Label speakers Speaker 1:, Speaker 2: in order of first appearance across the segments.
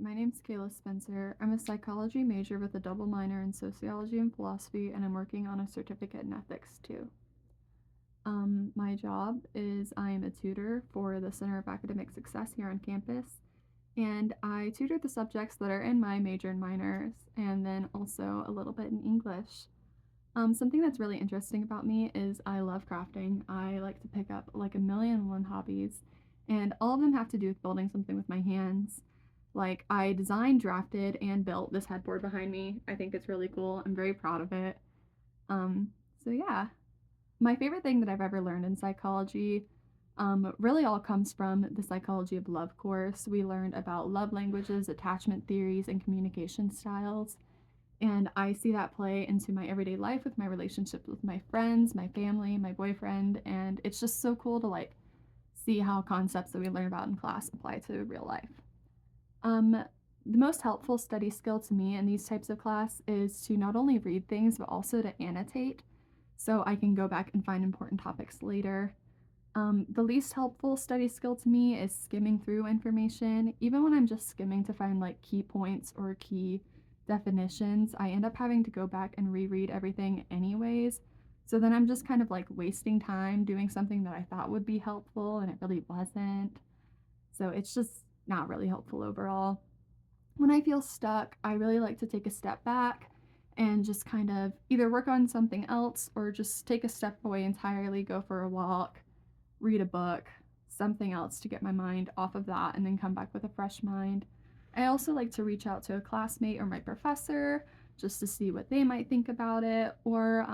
Speaker 1: my name's Kayla Spencer. I'm a psychology major with a double minor in sociology and philosophy, and I'm working on a certificate in ethics too. My job is I am a tutor for the Center of Academic Success here on campus, and I tutor the subjects that are in my major and minors, and then also a little bit in English. Something that's really interesting about me is I love crafting. I like to pick up like a million and one hobbies, and all of them have to do with building something with my hands. Like, I designed, drafted, and built this headboard behind me. I think it's really cool. I'm very proud of it. Um, so yeah, my favorite thing that I've ever learned in psychology really all comes from the Psychology of Love course. We learned about love languages, attachment theories, and communication styles. And I see that play into my everyday life with my relationships with my friends, my family, my boyfriend, and it's just so cool to like see how concepts that we learn about in class apply to real life. Um, the most helpful study skill to me in these types of class is to not only read things but also to annotate so I can go back and find important topics later. The least helpful study skill to me is skimming through information. Even when I'm just skimming to find like key points or key definitions, I end up having to go back and reread everything anyways. So then I'm just kind of like wasting time doing something that I thought would be helpful and it really wasn't. So it's just not really helpful overall. When I feel stuck, I really like to take a step back and just kind of either work on something else or just take a step away entirely, go for a walk, read a book, something else to get my mind off of that, and then come back with a fresh mind. I also like to reach out to a classmate or my professor just to see what they might think about it, or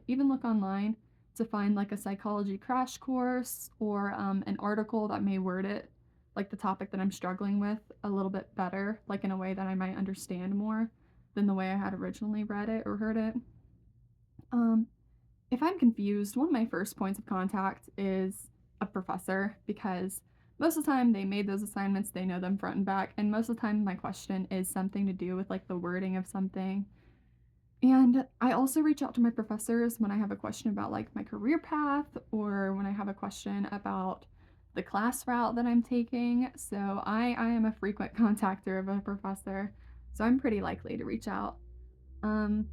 Speaker 1: even look online to find like a psychology crash course or an article that may word it like the topic that I'm struggling with a little bit better, like in a way that I might understand more than the way I had originally read it or heard it. Um, if I'm confused, one of my first points of contact is a professor because most of the time they made those assignments, they know them front and back, and most of the time my question is something to do with like the wording of something. And I also reach out to my professors when I have a question about like my career path or when I have a question about the class route that I'm taking. So I am a frequent contactor of a professor, so I'm pretty likely to reach out. Um,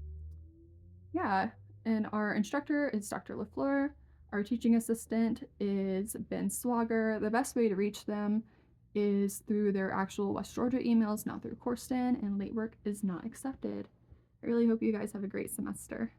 Speaker 1: yeah, and our instructor is Dr. LaFleur. Our teaching assistant is Ben Swagger. The best way to reach them is through their actual West Georgia emails, not through Courston, and late work is not accepted. I really hope you guys have a great semester.